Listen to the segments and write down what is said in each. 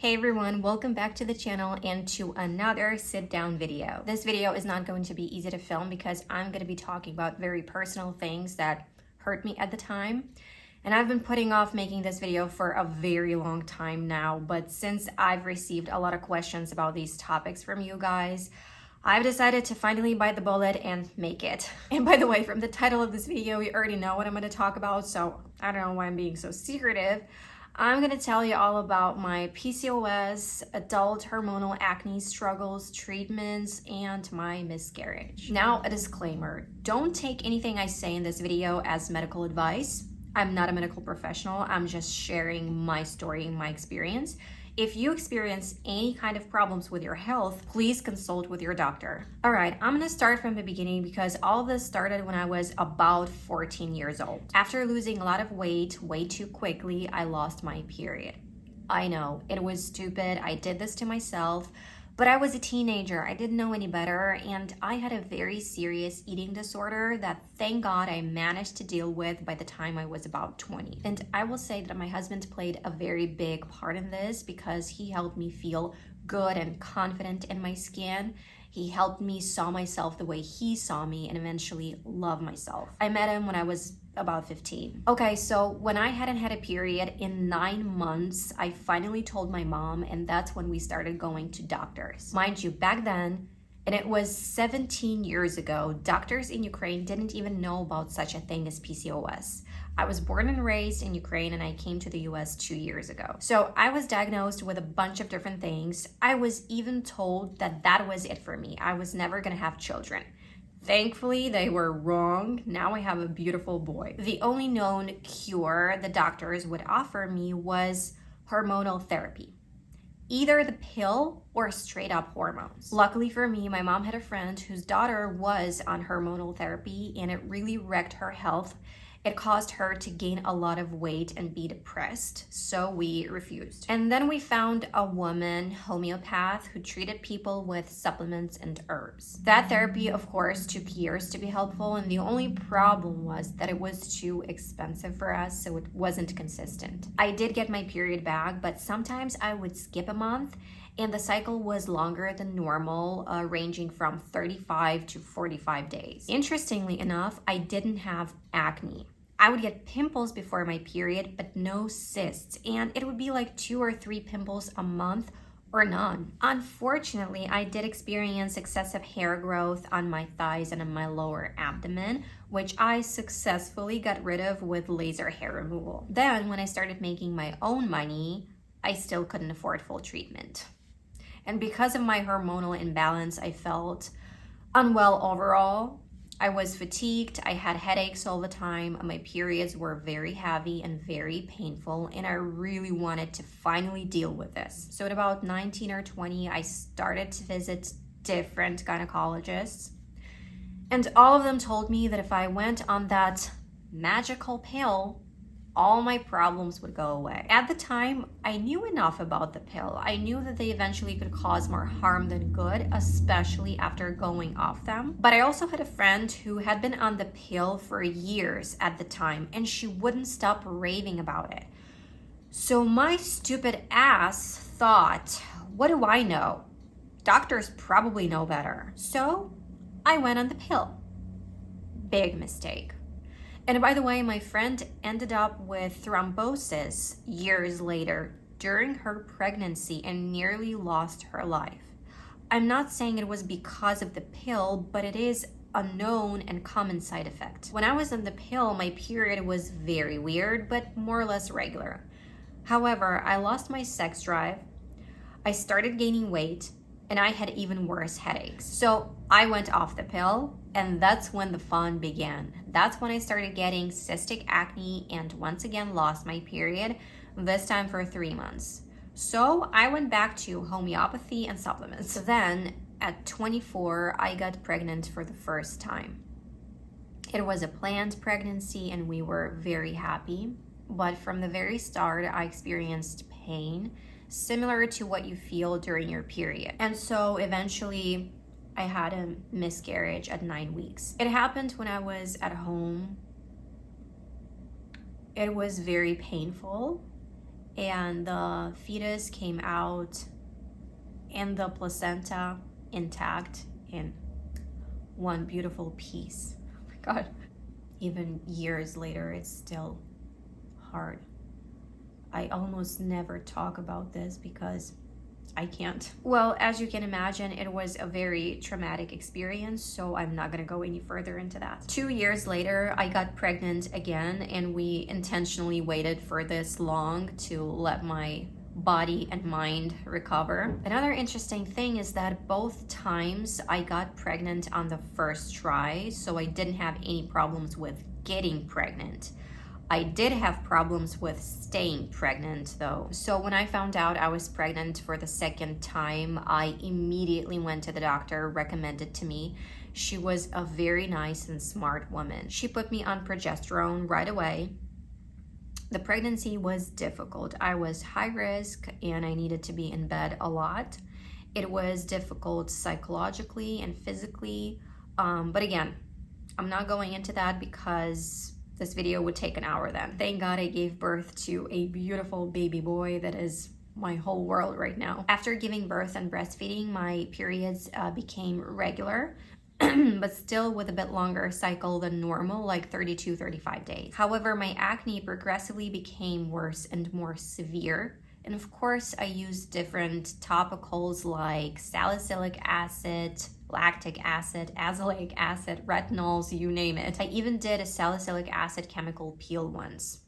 Hey everyone, welcome back to the channel and to another sit down video. This video is not going to be easy to film because I'm going to be talking about very personal things that hurt me at the time. And I've been putting off making this video for a very long time now, but since I've received a lot of questions about these topics from you guys, I've decided to finally bite the bullet and make it. And by the way, from the title of this video, you already know what I'm going to talk about, so I don't know why I'm being so secretive. I'm going to tell you all about my PCOS, adult hormonal acne struggles, treatments, and my miscarriage. Now, a disclaimer. Don't take anything I say in this video as medical advice. I'm not a medical professional. I'm just sharing my story and my experience. If you experience any kind of problems with your health, please consult with your doctor. All right, I'm gonna start from the beginning because all of this started when I was about 14 years old. After losing a lot of weight way too quickly, I lost my period. I know, it was stupid. I did this to myself, but I was a teenager. I didn't know any better, and I had a very serious eating disorder that, thank God, I managed to deal with by the time I was about 20. And I will say that my husband played a very big part in this because he helped me feel good and confident in my skin. He helped me saw myself the way he saw me and eventually love myself. I met him when I was about 15. Okay, so when I hadn't had a period in 9 months, I finally told my mom, and that's when we started going to doctors. Mind you, back then, and it was 17 years ago, doctors in Ukraine didn't even know about such a thing as PCOS. I was born and raised in Ukraine and I came to the US 2 years ago. So I was diagnosed with a bunch of different things. I was even told that that was it for me. I was never gonna have children. Thankfully, they were wrong. Now I have a beautiful boy. The only known cure the doctors would offer me was hormonal therapy. Either the pill or straight up hormones. Luckily for me, my mom had a friend whose daughter was on hormonal therapy and it really wrecked her health. It caused her to gain a lot of weight and be depressed, so we refused. And then we found a woman, homeopath, who treated people with supplements and herbs. That therapy, of course, took years to be helpful, and the only problem was that it was too expensive for us, so it wasn't consistent. I did get my period back, but sometimes I would skip a month, and the cycle was longer than normal, ranging from 35 to 45 days. Interestingly enough, I didn't have acne. I would get pimples before my period, but no cysts, and it would be like 2 or 3 pimples a month or none. Unfortunately, I did experience excessive hair growth on my thighs and on my lower abdomen, which I successfully got rid of with laser hair removal. Then, when I started making my own money, I still couldn't afford full treatment. And because of my hormonal imbalance, I felt unwell overall. I was fatigued, I had headaches all the time, my periods were very heavy and very painful, and I really wanted to finally deal with this. So at about 19 or 20, I started to visit different gynecologists, and all of them told me that if I went on that magical pill, all my problems would go away. At the time, I knew enough about the pill. I knew that they eventually could cause more harm than good, especially after going off them. But I also had a friend who had been on the pill for years at the time, and she wouldn't stop raving about it. So my stupid ass thought, what do I know? Doctors probably know better. So I went on the pill. Big mistake. And by the way, my friend ended up with thrombosis years later during her pregnancy and nearly lost her life. I'm not saying it was because of the pill, but it is a known and common side effect. When I was on the pill, my period was very weird, but more or less regular. However, I lost my sex drive, I started gaining weight, and I had even worse headaches. So I went off the pill, and that's when the fun began. That's when I started getting cystic acne and once again lost my period, this time for 3 months. So I went back to homeopathy and supplements. Then at 24, I got pregnant for the first time. It was a planned pregnancy and we were very happy. But from the very start, I experienced pain similar to what you feel during your period. And so eventually I had a miscarriage at 9 weeks. It happened when I was at home. It was very painful and the fetus came out and the placenta intact in one beautiful piece. Oh my God. Even years later, it's still hard. I almost never talk about this because I can't. Well, as you can imagine, it was a very traumatic experience, so I'm not gonna go any further into that. 2 years later, I got pregnant again, and we intentionally waited for this long to let my body and mind recover. Another interesting thing is that both times I got pregnant on the first try, so I didn't have any problems with getting pregnant. I did have problems with staying pregnant though. So when I found out I was pregnant for the second time, I immediately went to the doctor recommended to me. She was a very nice and smart woman. She put me on progesterone right away. The pregnancy was difficult. I was high risk and I needed to be in bed a lot. It was difficult psychologically and physically. But again, I'm not going into that because this video would take an hour then. Thank God I gave birth to a beautiful baby boy that is my whole world right now. After giving birth and breastfeeding, my periods became regular, but still with a bit longer cycle than normal, like 32-35 days. However, my acne progressively became worse and more severe. And of course, I used different topicals like salicylic acid, lactic acid, azelaic acid, retinols, you name it. I even did a salicylic acid chemical peel once.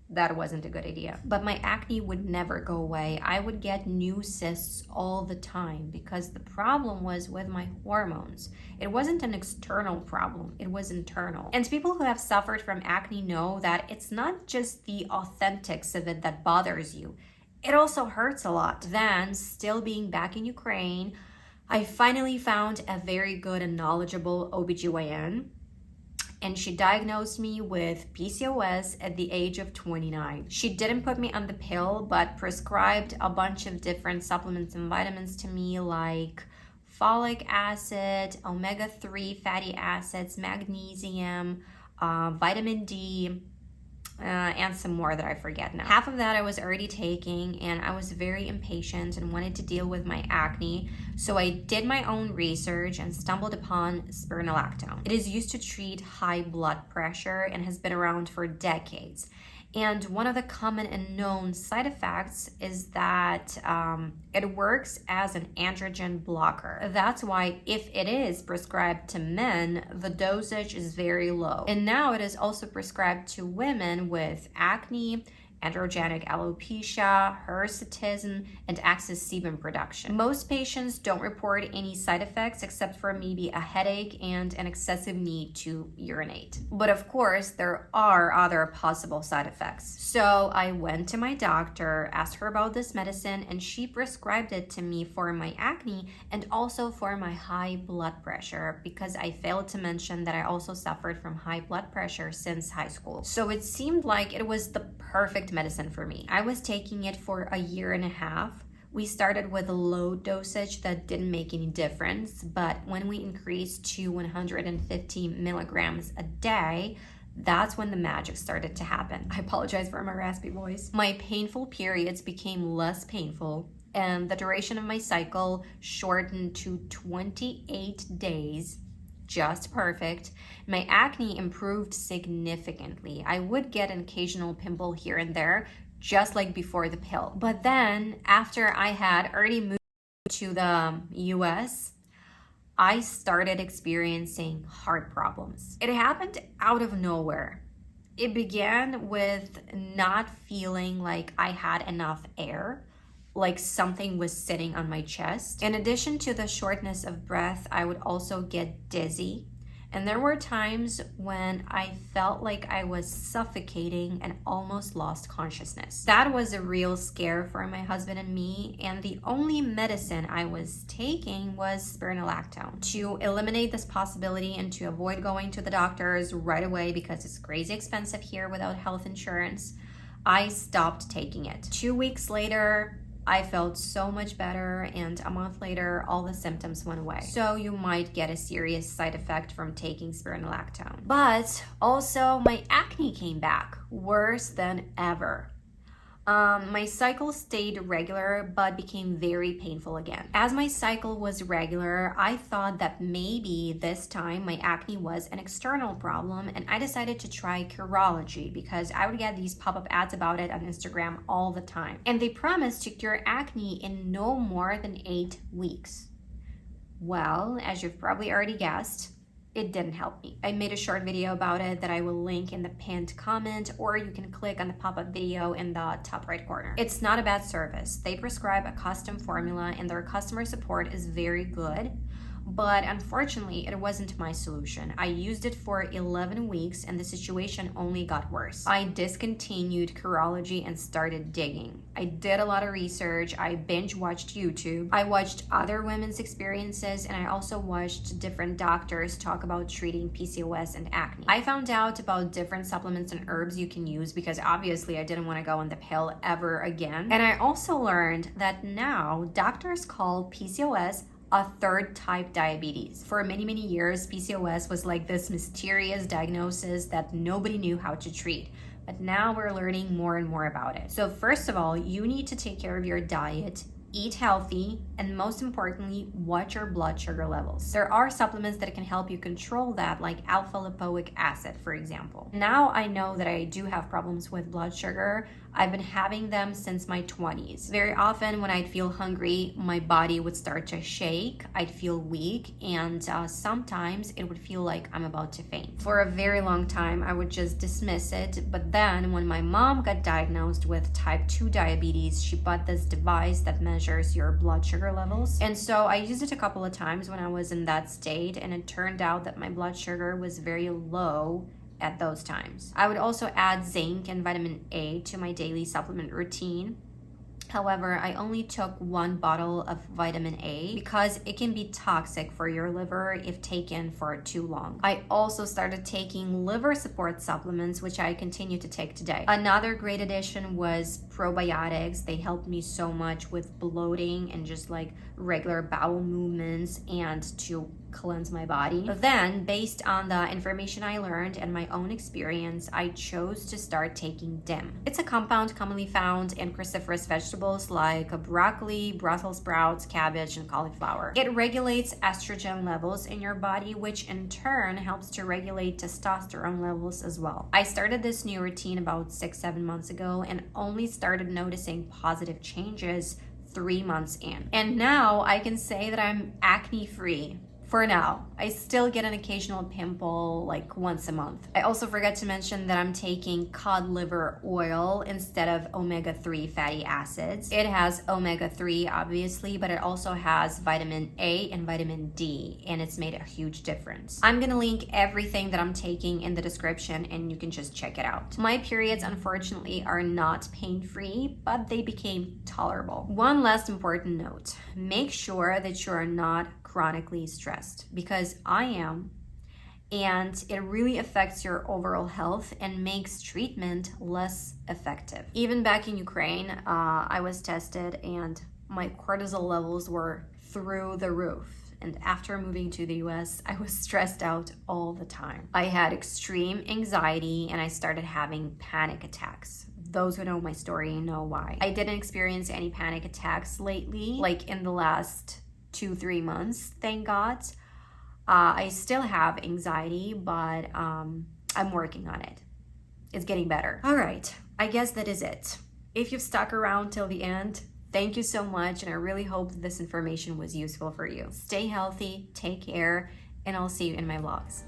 That wasn't a good idea. But my acne would never go away. I would get new cysts all the time because the problem was with my hormones. It wasn't an external problem, it was internal. And people who have suffered from acne know that it's not just the authentics of it that bothers you. It also hurts a lot. Then, still being back in Ukraine, I finally found a very good and knowledgeable OBGYN. And she diagnosed me with PCOS at the age of 29. She didn't put me on the pill, but prescribed a bunch of different supplements and vitamins to me, like folic acid, omega-3 fatty acids, magnesium, vitamin D, and some more that I forget now. Half of that I was already taking, and I was very impatient and wanted to deal with my acne, so I did my own research and stumbled upon spironolactone. It is used to treat high blood pressure and has been around for decades. And one of the common and known side effects is that it works as an androgen blocker. That's why if it is prescribed to men, the dosage is very low. And now it is also prescribed to women with acne, androgenic alopecia, hirsutism, and excess sebum production. Most patients don't report any side effects except for maybe a headache and an excessive need to urinate. But of course, there are other possible side effects. So I went to my doctor, asked her about this medicine, and she prescribed it to me for my acne and also for my high blood pressure, because I failed to mention that I also suffered from high blood pressure since high school. So it seemed like it was the perfect medicine for me. I was taking it for a year and a half. We started with a low dosage that didn't make any difference, but when we increased to 150 milligrams a day, that's when the magic started to happen. I apologize for my raspy voice. My painful periods became less painful, and the duration of my cycle shortened to 28 days. Just perfect. My acne improved significantly. I would get an occasional pimple here and there, just like before the pill. But then, after I had already moved to the US, I started experiencing heart problems. It happened out of nowhere. It began with not feeling like I had enough air, like something was sitting on my chest. In addition to the shortness of breath, I would also get dizzy. And there were times when I felt like I was suffocating and almost lost consciousness. That was a real scare for my husband and me, and the only medicine I was taking was spironolactone. To eliminate this possibility and to avoid going to the doctors right away because it's crazy expensive here without health insurance, I stopped taking it. 2 weeks later, I felt so much better, and a month later, all the symptoms went away. So you might get a serious side effect from taking spironolactone. But also, my acne came back, worse than ever. My cycle stayed regular but became very painful again. As my cycle was regular, I thought that maybe this time my acne was an external problem, and I decided to try Curology because I would get these pop-up ads about it on Instagram all the time. And they promised to cure acne in no more than 8 weeks. Well, as you've probably already guessed, it didn't help me. I made a short video about it that I will link in the pinned comment, or you can click on the pop-up video in the top right corner. It's not a bad service. They prescribe a custom formula and their customer support is very good. But unfortunately, it wasn't my solution. I used it for 11 weeks and the situation only got worse. I discontinued Curology and started digging. I did a lot of research. I binge watched YouTube. I watched other women's experiences, and I also watched different doctors talk about treating PCOS and acne. I found out about different supplements and herbs you can use because obviously I didn't want to go on the pill ever again. And I also learned that now doctors call PCOS a third type diabetes. For many years, PCOS was like this mysterious diagnosis that nobody knew how to treat. But now we're learning more and more about it. So first of all, you need to take care of your diet, eat healthy, and most importantly, watch your blood sugar levels. There are supplements that can help you control that, like alpha lipoic acid, for example. Now I know that I do have problems with blood sugar. I've been having them since my 20s. Very often when I'd feel hungry, my body would start to shake, I'd feel weak, and sometimes it would feel like I'm about to faint. For a very long time, I would just dismiss it, but then when my mom got diagnosed with type 2 diabetes, she bought this device that measures your blood sugar levels. And so I used it a couple of times when I was in that state, and it turned out that my blood sugar was very low at those times. I would also add zinc and vitamin A to my daily supplement routine. However, I only took 1 bottle of vitamin A because it can be toxic for your liver if taken for too long. I also started taking liver support supplements, which I continue to take today. Another great addition was probiotics. They helped me so much with bloating and just like regular bowel movements and to cleanse my body. Then, based on the information I learned and my own experience, I chose to start taking DIM. It's a compound commonly found in cruciferous vegetables like broccoli, Brussels sprouts, cabbage, and cauliflower. It regulates estrogen levels in your body, which in turn helps to regulate testosterone levels as well. I started this new routine about 6-7 months ago and only started noticing positive changes 3 months in. And now I can say that I'm acne free. For now. I still get an occasional pimple like once a month. I also forgot to mention that I'm taking Cod Liver Oil instead of omega-3 fatty acids. It has omega-3 obviously, but it also has vitamin A and vitamin D, and it's made a huge difference. I'm gonna link everything that I'm taking in the description and you can just check it out. My periods unfortunately are not pain-free, but they became tolerable. One last important note, make sure that you are not chronically stressed, because I am, and it really affects your overall health and makes treatment less effective. Even back in Ukraine, I was tested and my cortisol levels were through the roof. And after moving to the US, I was stressed out all the time. I had extreme anxiety and I started having panic attacks. Those who know my story know why. I didn't experience any panic attacks lately, like in the last 2-3 months, thank God. I still have anxiety, but I'm working on it. It's getting better. All right, I guess that is it. If you've stuck around till the end, thank you so much, and I really hope that this information was useful for you. Stay healthy, take care, and I'll see you in my vlogs.